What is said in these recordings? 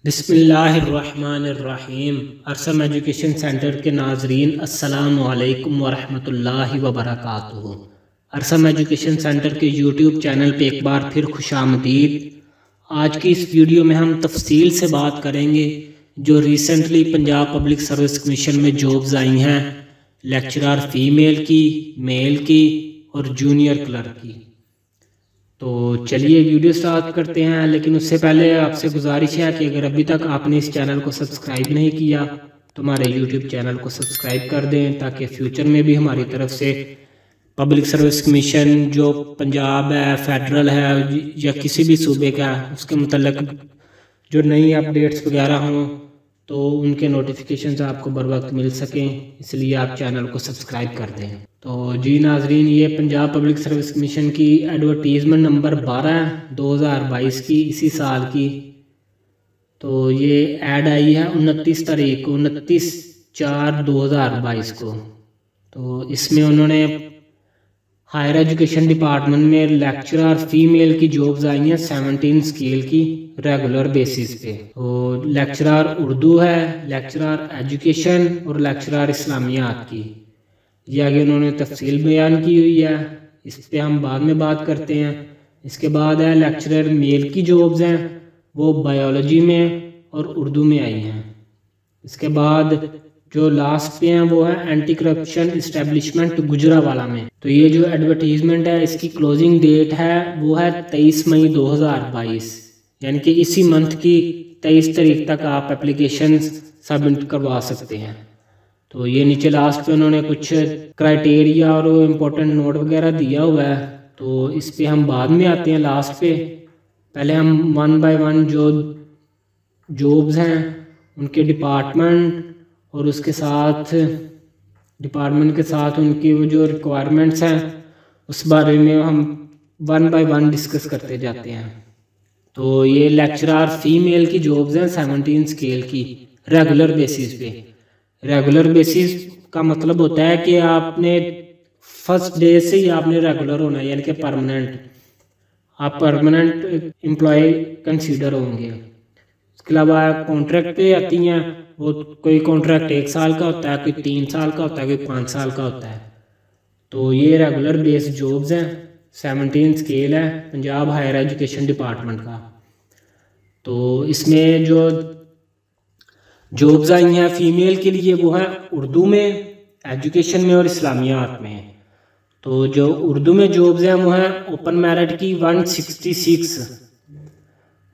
बिस्मिल्लाहिर्रहमानिर्रहीम। अरसम education centre के नाजरीन अस्सलामु अलैकुम वरहमतुल्लाहि वबरकातुहू। अरसम एजुकेशन सेंटर के यूट्यूब चैनल पे एक बार फिर खुशामदीद। आज की इस वीडियो में हम तफसील से बात करेंगे जो recently Punjab public service commission में जॉब्स आई हैं, लेक्चरर फीमेल की, मेल की और जूनियर क्लर्क की। तो चलिए वीडियो स्टार्ट करते हैं, लेकिन उससे पहले आपसे गुजारिश है कि अगर अभी तक आपने इस चैनल को सब्सक्राइब नहीं किया तो हमारे यूट्यूब चैनल को सब्सक्राइब कर दें, ताकि फ्यूचर में भी हमारी तरफ से पब्लिक सर्विस कमीशन जो पंजाब है, फेडरल है या किसी भी सूबे का है, उसके मतलब जो नई अपडेट्स वगैरह हों तो उनके नोटिफिकेशंस आपको बर वक्त मिल सकें, इसलिए आप चैनल को सब्सक्राइब कर दें। तो जी नाजरीन, ये पंजाब पब्लिक सर्विस कमीशन की एडवर्टीज़मेंट नंबर 12 2022 की, इसी साल की। तो ये ऐड आई है 29 तारीख को, 29/4/2022 को। तो इसमें उन्होंने हायर एजुकेशन डिपार्टमेंट में लेक्चरर फीमेल की जॉब्स आई हैं 17 स्केल की रेगुलर बेसिस पे। तो लेक्चरर उर्दू है, लेक्चरर एजुकेशन और लेक्चरर इस्लामियात की। ये आगे उन्होंने तफसील बयान की हुई है, इस पर हम बाद में बात करते हैं। इसके बाद है लेक्चरर मेल की जॉब्स हैं, वो बायोलॉजी में और उर्दू में आई हैं। इसके बाद जो लास्ट पे हैं वो है एंटी करप्शन इस्टेब्लिशमेंट गुजरावाला में। तो ये जो एडवर्टीजमेंट है इसकी क्लोजिंग डेट है वो है 23 मई 2022, यानी कि इसी मंथ की 23 तारीख तक आप एप्लीकेशन सबमिट करवा सकते हैं। तो ये नीचे लास्ट पे उन्होंने कुछ क्राइटेरिया और इम्पोर्टेंट नोट वगैरह दिया हुआ है, तो इस पे हम बाद में आते हैं लास्ट पे। पहले हम 1 बाय 1 जो जॉब्स हैं उनके डिपार्टमेंट और उसके साथ डिपार्टमेंट के साथ उनकी वो जो रिक्वायरमेंट्स हैं उस बारे में हम 1 बाय 1 डिस्कस करते जाते हैं। तो ये लेक्चरर फीमेल की जॉब्स हैं 17 स्केल की रेगुलर बेसिस पे। रेगुलर बेसिस का मतलब होता है कि आपने फर्स्ट डे से ही आपने रेगुलर होना है, यानी कि परमानेंट, आप परमानेंट एम्प्लॉय कंसीडर होंगे। इसके अलावा कॉन्ट्रैक्ट पे आती हैं, वो कोई कॉन्ट्रैक्ट 1 साल का होता है, कोई 3 साल का होता है, कोई 5 साल का होता है। तो ये रेगुलर बेस जॉब्स हैं, 17 स्केल है पंजाब हायर एजुकेशन डिपार्टमेंट का। तो इसमें जो जॉब्स आई हैं फीमेल के लिए वो है उर्दू में, एजुकेशन में और इस्लामियात में। तो जो उर्दू में जॉब्स हैं वो है ओपन मेरिट की 166,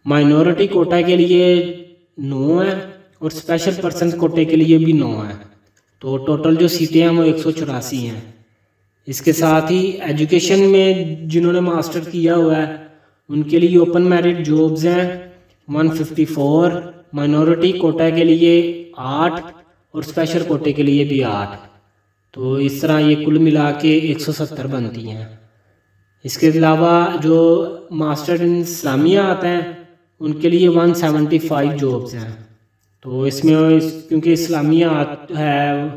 माइनॉरिटी कोटा के लिए 9 है और स्पेशल पर्सन कोटे के लिए भी 9 है। तो टोटल जो सीटें हैं वो 184 हैं। इसके साथ ही एजुकेशन में जिन्होंने मास्टर किया हुआ है उनके लिए ओपन मेरिट जॉब्स हैं 154, माइनॉरिटी कोटा के लिए 8 और स्पेशल कोटे के लिए भी 8। तो इस तरह ये कुल मिला के 170 बनती हैं। इसके अलावा जो मास्टर इन इस्लामिया आते हैं उनके लिए 175 जॉब्स हैं। तो इसमें क्योंकि इस्लामिया है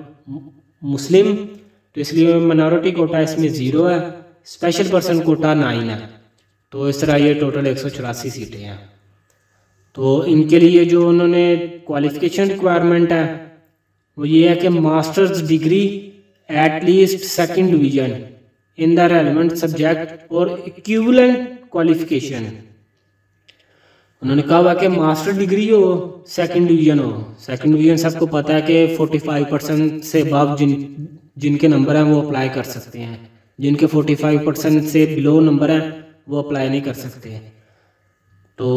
मुस्लिम तो इसलिए माइनॉरिटी कोटा इसमें 0 है, स्पेशल पर्सन कोटा 9 है। तो इस तरह ये टोटल 184 सीटें हैं। तो इनके लिए जो उन्होंने क्वालिफिकेशन रिक्वायरमेंट है वो ये है कि masters degree at least 2nd division in the relevant subject और इक्विवेलेंट क्वालिफिकेशन। उन्होंने कहा हुआ कि मास्टर डिग्री हो, 2nd डिवीजन हो। 2nd डिवीजन सबको पता है कि 45% से अबव जिनके नंबर हैं वो अप्लाई कर सकते हैं, जिनके 45% से बिलो नंबर हैं वो अप्लाई नहीं कर सकते। तो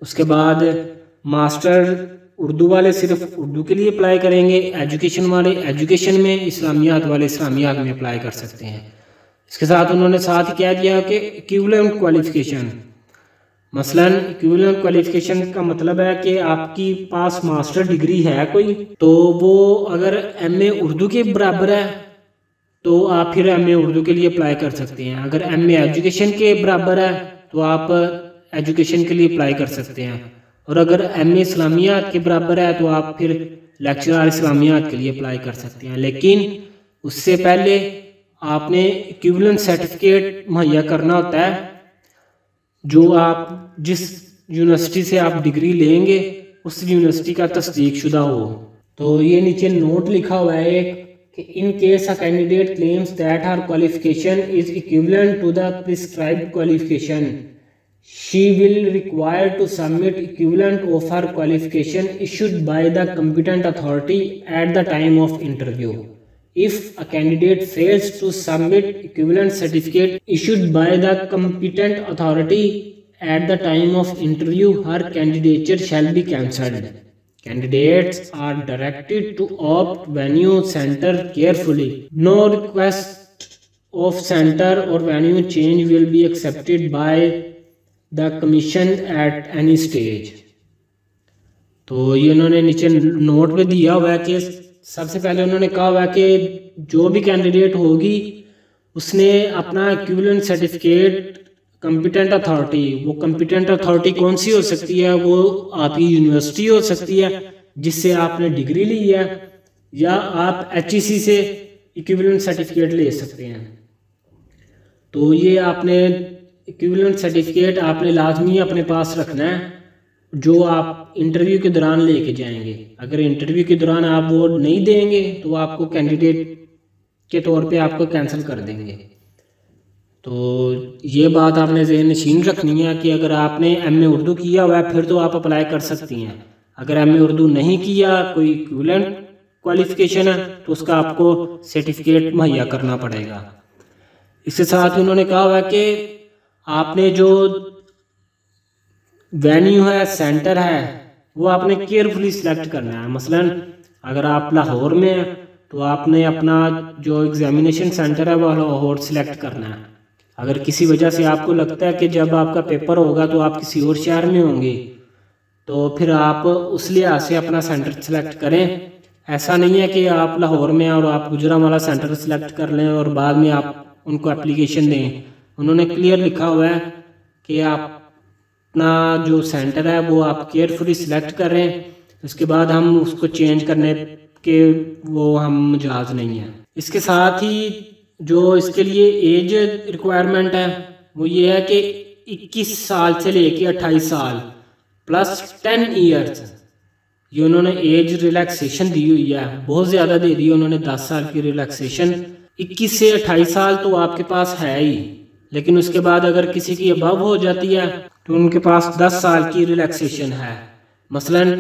उसके बाद मास्टर उर्दू वाले सिर्फ उर्दू के लिए अप्लाई करेंगे, एजुकेशन वाले एजुकेशन में, इस्लामियात वाले इस्लामियात में अप्लाई कर सकते हैं। इसके साथ उन्होंने साथ ही कह दिया कि इक्विवेलेंट क्वालिफिकेशन, मसलन इक्विवेलेंट क्वालिफिकेशन का मतलब है कि आपकी पास मास्टर डिग्री है कोई, तो वो अगर MA उर्दू के बराबर है तो आप फिर MA उर्दू के लिए अप्लाई कर सकते हैं। अगर MA एजुकेशन के बराबर है तो आप एजुकेशन के लिए अप्लाई कर सकते हैं। और अगर MA इस्लामियात के बराबर है तो आप फिर लेक्चरर इस्लामियात के लिए अप्लाई कर सकते हैं। लेकिन उससे पहले आपने इक्विवेलेंट सर्टिफिकेट मुहैया करना होता है, जो आप जिस यूनिवर्सिटी से आप डिग्री लेंगे उस यूनिवर्सिटी का तस्दीक शुदा हो। तो ये नीचे नोट लिखा हुआ है एक कि in case a candidate claims that her qualification is equivalent to the prescribed qualification, she will require to submit equivalent of her qualification issued by the competent authority at the time of interview. If a candidate fails to submit equivalent certificate issued by the competent authority at the time of interview, her candidature shall be cancelled. Candidates are directed to opt venue center carefully. No request of center or venue change will be accepted by the commission at any stage. तो ये उन्होंने नीचे note पे दिया हुआ है कि सबसे पहले उन्होंने कहा हुआ है कि जो भी कैंडिडेट होगी उसने अपना इक्विवेलेंट सर्टिफिकेट कॉम्पिटेंट अथॉरिटी, वो कॉम्पिटेंट अथॉरिटी कौन सी हो सकती है, वो आपकी यूनिवर्सिटी हो सकती है जिससे आपने डिग्री ली है, या आप HEC से इक्विवेलेंट सर्टिफिकेट ले सकते हैं। तो ये आपने इक्विवेलेंट सर्टिफिकेट आपने लाजमी अपने पास रखना है जो आप इंटरव्यू के दौरान लेके जाएंगे। अगर इंटरव्यू के दौरान आप वो नहीं देंगे तो आपको कैंडिडेट के तौर पे आपको कैंसिल कर देंगे। तो ये बात आपने ज़हन नशीन रखनी है कि अगर आपने MA उर्दू किया हुआ है फिर तो आप अप्लाई कर सकती हैं। अगर MA उर्दू नहीं किया, कोई इक्विवेलेंट क्वालिफिकेशन है, तो उसका आपको सर्टिफिकेट मुहैया करना पड़ेगा। इसके साथ उन्होंने कहा हुआ है कि आपने जो वेन्यू है, सेंटर है, वो आपने केयरफुली सिलेक्ट करना है। मसलन अगर आप लाहौर में हैं तो आपने अपना जो एग्जामिनेशन सेंटर है वो लाहौर सिलेक्ट करना है। अगर किसी वजह से आपको लगता है कि जब आपका पेपर होगा तो आप किसी और शहर में होंगे तो फिर आप उस लिहाज से अपना सेंटर सेलेक्ट करें। ऐसा नहीं है कि आप लाहौर में और आप गुजरांवाला सेंटर सेलेक्ट कर लें और बाद में आप उनको एप्लीकेशन दें। उन्होंने क्लियर लिखा हुआ है कि आप अपना जो सेंटर है वो आप केयरफुली सिलेक्ट करें, उसके बाद हम उसको चेंज करने के वो हम मजाज नहीं है। इसके साथ ही जो इसके लिए एज रिक्वायरमेंट है वो ये है कि 21 साल से लेके 28 साल प्लस 10 ईयर्स, ये उन्होंने एज रिलैक्सेशन दी हुई है, बहुत ज़्यादा दे दी उन्होंने 10 साल की रिलैक्सेशन। 21 से 28 साल तो आपके पास है ही, लेकिन उसके बाद अगर किसी की अबव हो जाती है तो उनके पास 10 साल की रिलैक्सेशन है। मसलन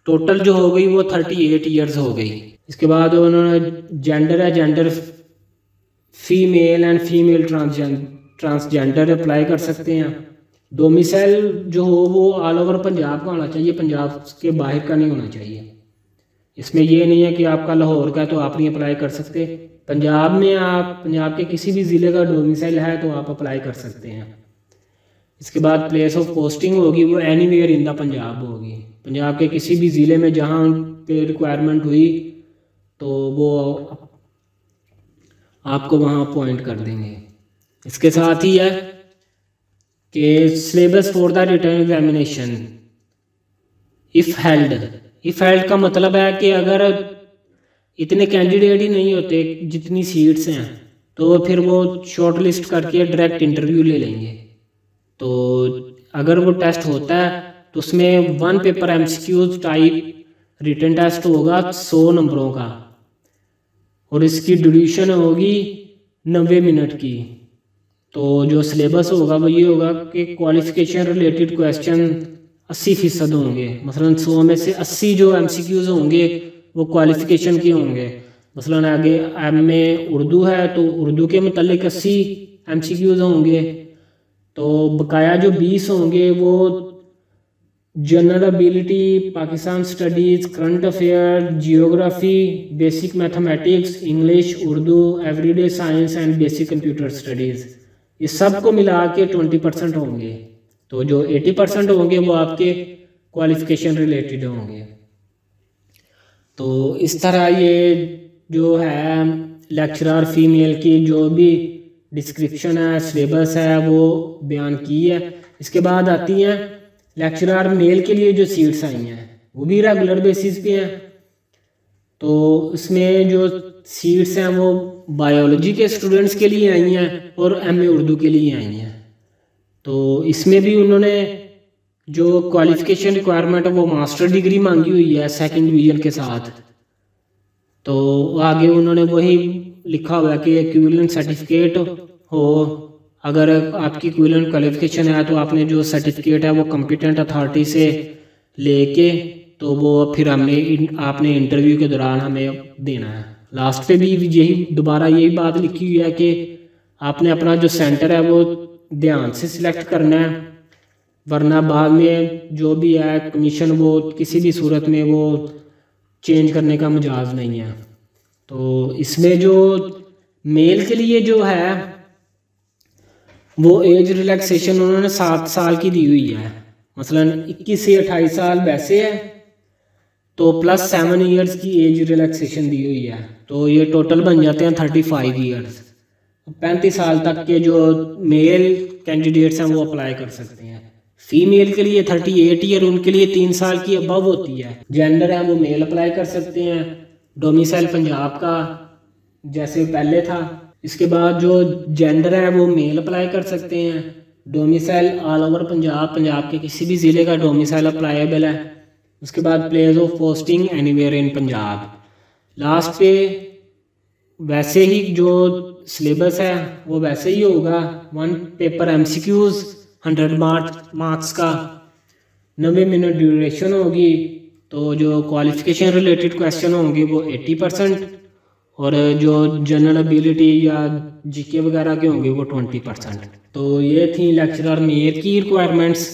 टोटल जो हो गई वो 38 ईयर्स हो गई। इसके बाद उन्होंने जेंडर है, gender female and female transgender apply कर सकते हैं। डोमिसाइल जो हो वो ऑल ओवर पंजाब का होना चाहिए, पंजाब के बाहर का नहीं होना चाहिए। इसमें ये नहीं है कि आपका लाहौर का तो आप नहीं अप्लाई कर सकते, पंजाब में आप पंजाब के किसी भी ज़िले का डोमिसाइल है तो आप अप्लाई कर सकते हैं। इसके बाद प्लेस ऑफ पोस्टिंग होगी वो एनीवेयर इन द पंजाब होगी, पंजाब के किसी भी ज़िले में जहाँ पे रिक्वायरमेंट हुई तो वो आपको वहाँ अपॉइंट कर देंगे। इसके साथ ही है कि syllabus for the written examination if held का मतलब है कि अगर इतने कैंडिडेट ही नहीं होते जितनी सीट्स हैं तो फिर वो शॉर्ट लिस्ट करके डायरेक्ट इंटरव्यू ले लेंगे। तो अगर वो टेस्ट होता है तो उसमें 1 paper MCQ type written test होगा 100 नंबरों का और इसकी ड्यूरेशन होगी 90 मिनट की। तो जो सिलेबस होगा वो ये होगा कि क्वालिफिकेशन रिलेटेड क्वेश्चन 80% होंगे। मसलन 100 में से 80 जो MCQs होंगे वो क्वालिफिकेशन के होंगे। मसलन आगे MA उर्दू है तो उर्दू के मुतालिक 80 MCQs होंगे। तो बकाया जो 20 होंगे वो general ability, Pakistan studies, current affair, geography, basic mathematics, English, Urdu, everyday science and basic computer studies, ये सब को मिला के 20% होंगे। तो जो 80% होंगे वो आपके क्वालिफिकेशन रिलेटेड होंगे। तो इस तरह ये जो है लेक्चरर फीमेल की जो भी डिस्क्रिप्शन है, सिलेबस है, वो बयान की है। इसके बाद आती हैं लेक्चरर मेल के लिए जो सीट्स आई हैं वो भी रेगुलर बेसिस पे हैं। तो इसमें जो सीट्स हैं वो बायोलॉजी के स्टूडेंट्स के लिए आई हैं और MA उर्दू के लिए आई हैं। तो इसमें भी उन्होंने जो क्वालिफिकेशन रिक्वायरमेंट है वो मास्टर डिग्री मांगी हुई है सेकंड डिवीजन के साथ। तो आगे उन्होंने वही लिखा हुआ है कि इक्विवेलेंट सर्टिफिकेट हो, अगर आपकी इक्विवेलेंट क्वालिफिकेशन है तो आपने जो सर्टिफिकेट है वो कॉम्पिटेंट अथॉरिटी से लेके तो वो फिर आपने इंटरव्यू के दौरान हमें देना है। लास्ट पे भी दोबारा यही बात लिखी हुई है कि आपने अपना जो सेंटर है वो ध्यान से सिलेक्ट करना है, वरना बाद में जो भी है कमीशन वो किसी भी सूरत में वो चेंज करने का मजाज नहीं है। तो इसमें जो मेल के लिए जो है वो एज रिलैक्सेशन उन्होंने 7 साल की दी हुई है, मसलन 21 से 28 साल वैसे है तो प्लस 7 ईयर्स की एज रिलैक्सेशन दी हुई है, तो ये टोटल बन जाते हैं 35 ईयर्स। 35 साल तक के जो मेल कैंडिडेट्स हैं वो अप्लाई कर सकते हैं। फीमेल के लिए 38 ईयर, उनके लिए 3 साल की अबव होती है। जेंडर है वो मेल अप्लाई कर सकते हैं, डोमिसाइल पंजाब का जैसे पहले था। इसके बाद जो जेंडर है वो मेल अप्लाई कर सकते हैं, डोमिसाइल ऑल ओवर पंजाब के किसी भी ज़िले का डोमिसाइल अप्लाईबल है। उसके बाद place of posting anywhere in Punjab. Last पे वैसे ही जो सिलेबस है वो वैसे ही होगा, 1 पेपर MCQs 100 मार्क्स का, 90 मिनट ड्यूरेशन होगी। तो जो क्वालिफिकेशन रिलेटेड क्वेश्चन होंगे वो 80% और जो जनरल एबिलिटी या GK वगैरह के होंगे वो 20%। तो ये थी लेक्चरर मेयर की रिक्वायरमेंट्स।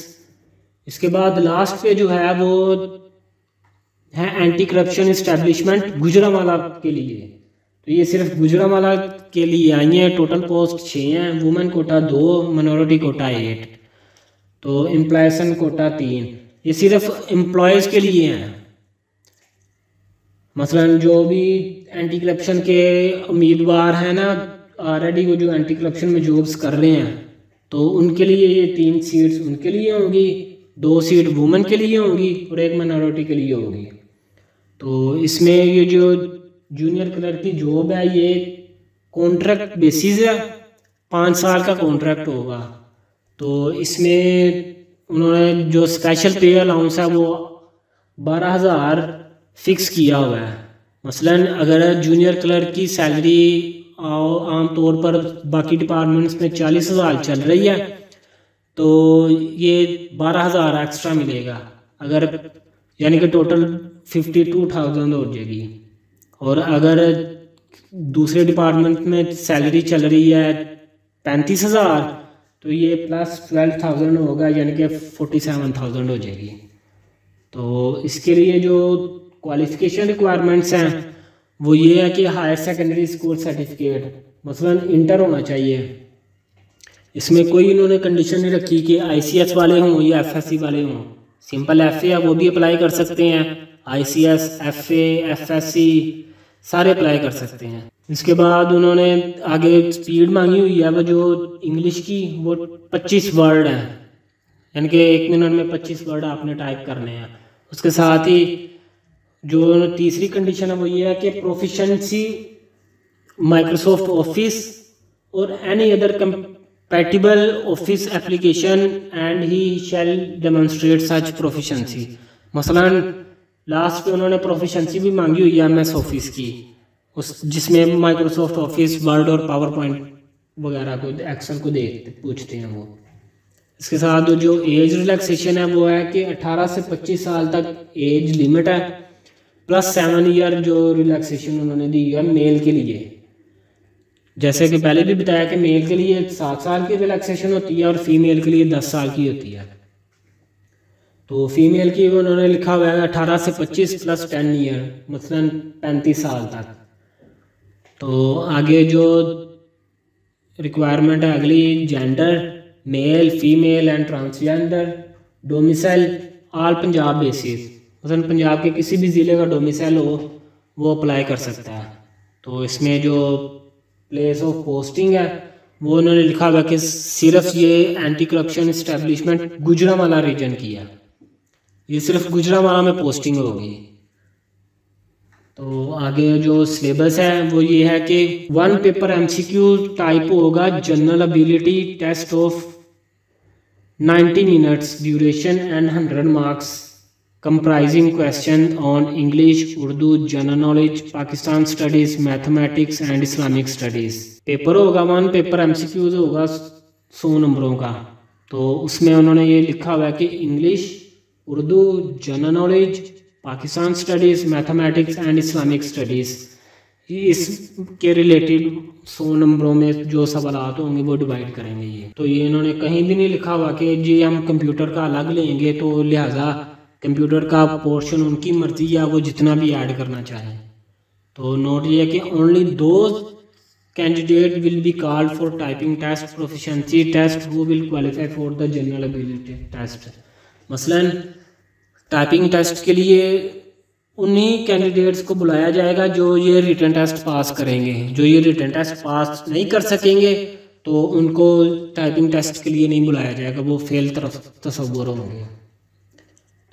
इसके बाद लास्ट पे जो है वो है एंटी करप्शन इस्टेब्लिशमेंट गुजरांवाला के लिए। तो ये सिर्फ गुजरांवाला के लिए आई हैं। टोटल पोस्ट 6 हैं, वुमेन कोटा 2, मिनॉरिटी कोटा 8, तो एम्प्लॉयसन कोटा 3। ये सिर्फ एम्प्लॉयज़ के लिए हैं। मसलन जो भी एंटी करप्शन के उम्मीदवार हैं ना, ऑलरेडी वो जो एंटी करप्शन में जॉब्स कर रहे हैं, तो उनके लिए ये 3 सीट्स उनके लिए होंगी, 2 सीट वुमेन के लिए होंगी और 1 मिनॉरिटी के लिए होगी। तो इसमें ये जो जूनियर क्लर्क की जॉब है ये कॉन्ट्रैक्ट बेसिस है, 5 साल का कॉन्ट्रैक्ट होगा। तो इसमें उन्होंने जो स्पेशल पे अलाउंस है वो 12,000 फिक्स किया हुआ है। मसलन अगर जूनियर क्लर्क की सैलरी आम तौर पर बाकी डिपार्टमेंट्स में 40,000 चल रही है तो ये 12,000 एक्स्ट्रा मिलेगा, अगर यानी कि टोटल 52,000 हो जाएगी। और अगर दूसरे डिपार्टमेंट में सैलरी चल रही है 35,000 तो ये प्लस 12,000 होगा, यानी कि 47,000 हो जाएगी। तो इसके लिए जो क्वालिफिकेशन रिक्वायरमेंट्स हैं वो ये है कि हायर सेकेंडरी स्कूल सर्टिफिकेट मसलन इंटर होना चाहिए। इसमें कोई इन्होंने कंडीशन नहीं रखी कि ICS वाले हों या FSC वाले हों। सिंपल FA है वो भी अप्लाई कर सकते हैं, ICS, FA, FSC सारे अप्लाई कर सकते हैं। इसके बाद उन्होंने आगे स्पीड मांगी हुई है, वो जो इंग्लिश की वो 25 वर्ड है, यानी कि 1 मिनट में 25 वर्ड आपने टाइप करने हैं। उसके साथ ही जो तीसरी कंडीशन है वो ये है कि प्रोफिशिएंसी माइक्रोसॉफ्ट ऑफिस और any other compatible office application and he shall demonstrate such proficiency. मसलन लास्ट पे उन्होंने प्रोफिशिएंसी भी मांगी हुई है MS ऑफिस की, उस जिसमें माइक्रोसॉफ्ट ऑफिस, वर्ड और पावर पॉइंट वगैरह को, एक्सेल को पूछते हैं वो। इसके साथ जो एज रिलैक्सेशन है वो है कि 18 से 25 साल तक एज लिमिट है, प्लस 7 ईयर जो रिलैक्सेशन उन्होंने दी है मेल के लिए। जैसे कि पहले भी बताया कि मेल के लिए 7 साल की रिलैक्सेशन होती है और फीमेल के लिए 10 साल की होती है। तो फीमेल की उन्होंने लिखा हुआ है 18 से 25 प्लस 10 ईयर, मसलन 35 साल तक। तो आगे जो रिक्वायरमेंट है अगली, gender male, female and transgender, domicile all Punjab basis, मसलन पंजाब के किसी भी ज़िले का डोमिसाइल हो वो अप्लाई कर सकता है। तो इसमें जो प्लेस ऑफ पोस्टिंग है वो उन्होंने लिखा हुआ कि सिर्फ ये anti corruption establishment Gujranwala region की है, ये सिर्फ गुजरांवाला में पोस्टिंग होगी। तो आगे जो सिलेबस है वो ये है कि 1 पेपर MCQ टाइप होगा, general ability test of 90 minutes duration and 100 marks comprising question on English, Urdu, general knowledge, Pakistan studies, mathematics and Islamic studies। Paper होगा 1 पेपर MCQs होगा 100 नंबरों का। तो उसमें उन्होंने ये लिखा हुआ है कि English, Urdu, general knowledge, Pakistan studies, mathematics and Islamic studies, इसके रिलेटेड 100 नंबरों में जो सवालात होंगे वो डिवाइड करेंगे ये। तो ये इन्होंने कहीं भी नहीं लिखा हुआ कि जी हम कंप्यूटर का अलग लेंगे, तो लिहाजा कंप्यूटर का पोर्शन उनकी मर्जी है, वो जितना भी ऐड करना चाहें। तो नोट ये कि only those candidate will be called for typing test, proficiency test, who will qualify for the general ability test. मसलन टाइपिंग टेस्ट के लिए उन्हीं कैंडिडेट्स को बुलाया जाएगा जो ये रिटन टेस्ट पास करेंगे। जो ये रिटन टेस्ट पास नहीं कर सकेंगे तो उनको टाइपिंग टेस्ट के लिए नहीं बुलाया जाएगा, वो फेल तरफ तस्वुर होंगे।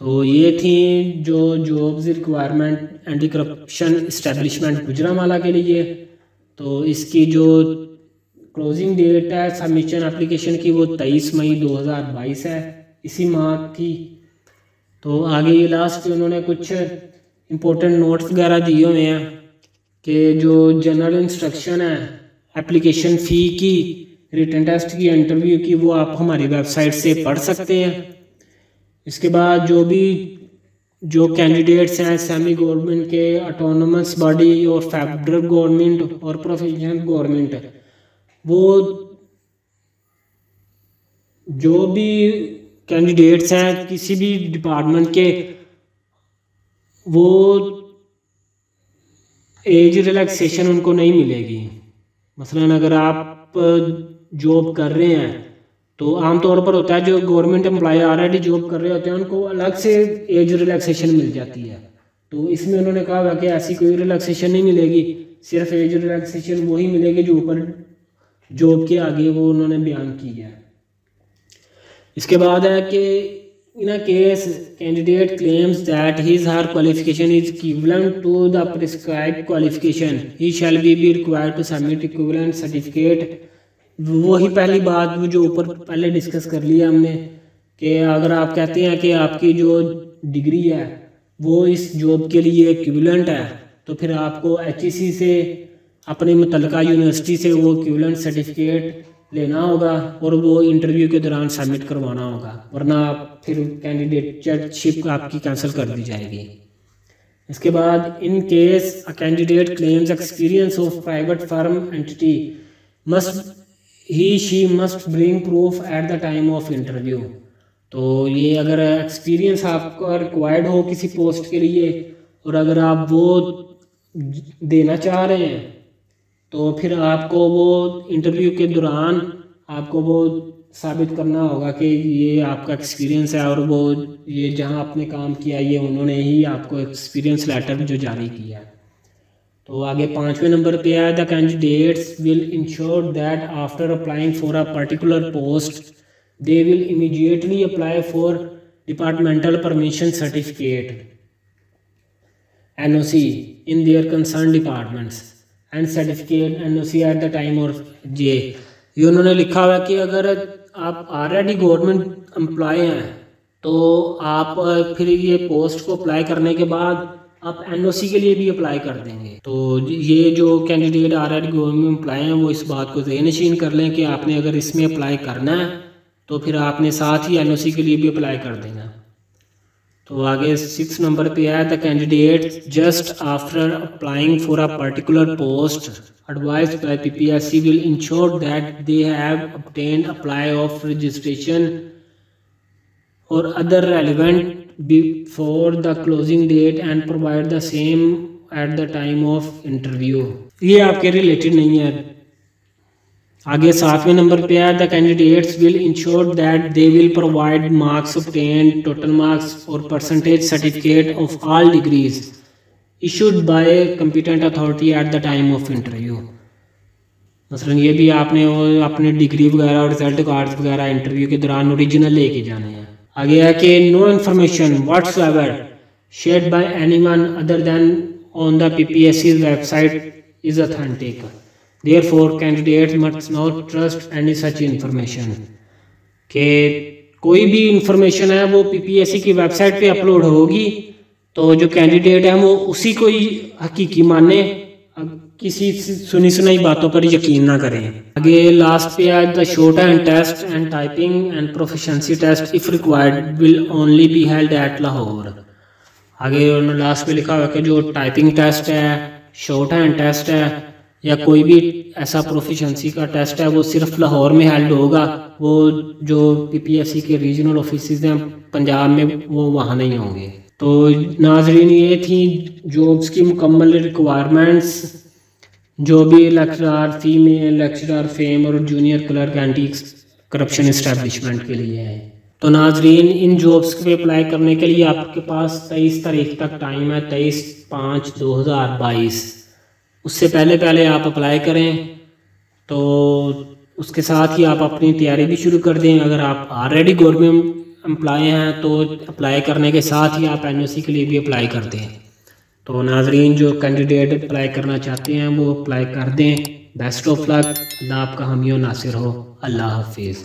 तो ये थी जो jobs requirement anti corruption establishment Gujranwala के लिए। तो इसकी जो क्लोजिंग डेट है सबमिशन एप्लीकेशन की वो 23 मई 2022 है, इसी माह की। तो आगे ये लास्ट पे उन्होंने कुछ इम्पोर्टेंट नोट्स वगैरह दिए हुए हैं कि जो जनरल इंस्ट्रक्शन है एप्लीकेशन फ़ी की, रिटन टेस्ट की, इंटरव्यू की, वो आप हमारी वेबसाइट से पढ़ सकते हैं। इसके बाद जो कैंडिडेट्स हैं सेमी गवर्नमेंट के, ऑटोनमस बॉडी और फेडरल गवर्नमेंट और प्रोविंशियल गवर्नमेंट, वो जो भी कैंडिडेट्स हैं किसी भी डिपार्टमेंट के, वो एज रिलैक्सेशन उनको नहीं मिलेगी। मसलन अगर आप जॉब कर रहे हैं तो आमतौर पर होता है जो गवर्नमेंट एम्प्लॉय ऑलरेडी जॉब कर रहे होते हैं उनको अलग से एज रिलैक्सेशन मिल जाती है। तो इसमें उन्होंने कहा हुआ कि ऐसी कोई रिलैक्सेशन नहीं मिलेगी, सिर्फ एज रिलैक्सेशन वही मिलेगी जो ऊपर जॉब के आगे वो उन्होंने बयान किया है। इसके बाद है कि in a case candidate claims that his her qualification is equivalent to the prescribed qualification, he shall be required to submit equivalent certificate. वही पहली बात जो ऊपर पहले डिस्कस कर लिया हमने कि अगर आप कहते हैं कि आपकी जो डिग्री है वो इस जॉब के लिए इक्विवेलेंट है, तो फिर आपको HEC से अपने मुतल्लिका यूनिवर्सिटी से वो इक्विवेलेंट सर्टिफिकेट लेना होगा और वो इंटरव्यू के दौरान सबमिट करवाना होगा, वरना आप फिर कैंडिडेटशिप आपकी कैंसिल कर दी जाएगी। इसके बाद इन case a candidate claims experience of private firm entity she must bring proof at the time of interview। तो ये अगर एक्सपीरियंस आपका रिक्वायर्ड हो किसी पोस्ट के लिए और अगर आप वो देना चाह रहे हैं तो फिर आपको वो इंटरव्यू के दौरान आपको वो साबित करना होगा कि ये आपका एक्सपीरियंस है और वो ये जहां आपने काम किया ये उन्होंने ही आपको एक्सपीरियंस लेटर जो जारी किया है। तो आगे 5वें नंबर पे है the candidates will ensure that after applying for a particular post they will immediately apply for departmental permission certificate NOC in their concern departments and certificate NOC eight the time और ये उन्होंने लिखा हुआ है कि अगर आप ऑलरेडी गवर्नमेंट एम्प्लॉय हैं तो आप फिर ये पोस्ट को अप्लाई करने के बाद आप NOC के लिए भी अप्लाई कर देंगे। तो ये जो कैंडिडेट ऑलरेडी गवर्नमेंट एम्प्लॉय हैं वो इस बात को ज़हन-नशीन कर लें कि आपने अगर इसमें अप्लाई करना है तो फिर आपने साथ ही NOC के लिए भी अप्लाई कर देना। तो आगे 6 नंबर पे है the candidate just after applying for a particular post advised by PPSC will ensure that they have obtained apply of registration और other relevant before the closing date and provide the same at the time of interview। ये आपके related नहीं है। आगे 7वें number पे है the candidates will ensure that they will provide marks obtained, total marks और percentage certificate of all degrees issued by competent authority at the time of interview. मसलन ये भी आपने अपने डिग्री वगैरह और रिजल्ट कार्ड्स वगैरह इंटरव्यू के दौरान ओरिजिनल लेके जाने हैं। आगे है कि no information whatsoever shared by anyone other than on the PPSC website is authentic, therefore candidate must not trust any such information. के कोई भी इंफॉर्मेशन है वो पीपीएससी की वेबसाइट पे अपलोड होगी, तो जो कैंडिडेट है वो उसी को ही हकीकी माने, किसी सुनी सुनाई बातों पर यकीन ना करें। आगे लास्ट पे है the shorthand test and typing and proficiency test if required will only be held at Lahore. आगे उन्होंने लास्ट पे लिखा हुआ कि जो टाइपिंग टेस्ट है, शॉर्ट हैंड टेस्ट है या कोई भी ऐसा प्रोफिशिएंसी का टेस्ट है वो सिर्फ लाहौर में हेल्ड होगा। वो जो पीपीएससी के रीजनल ऑफिसेज हैं पंजाब में वो वहाँ नहीं होंगे। तो नाजरीन ये थी जॉब्स की मुकम्मल रिक्वायरमेंट्स जो भी लेक्चरर फीमेल, लेक्चरर फेम और junior clerk anti corruption establishment के लिए है। तो नाजरीन इन जॉब्स पे अप्लाई करने के लिए आपके पास 23 तारीख तक टाइम है, 23/5/2022। उससे पहले आप अप्लाई करें, तो उसके साथ ही आप अपनी तैयारी भी शुरू कर दें। अगर आप ऑलरेडी गवर्नमेंट एम्प्लॉय हैं तो अप्लाई करने के साथ ही आप एनओसी के लिए भी अप्लाई कर दें। तो नाजरीन जो कैंडिडेट अप्लाई करना चाहते हैं वो अप्लाई कर दें। Best of luck. अल्लाह आपका हामी और नासिर हो। अल्लाह हाफिज़।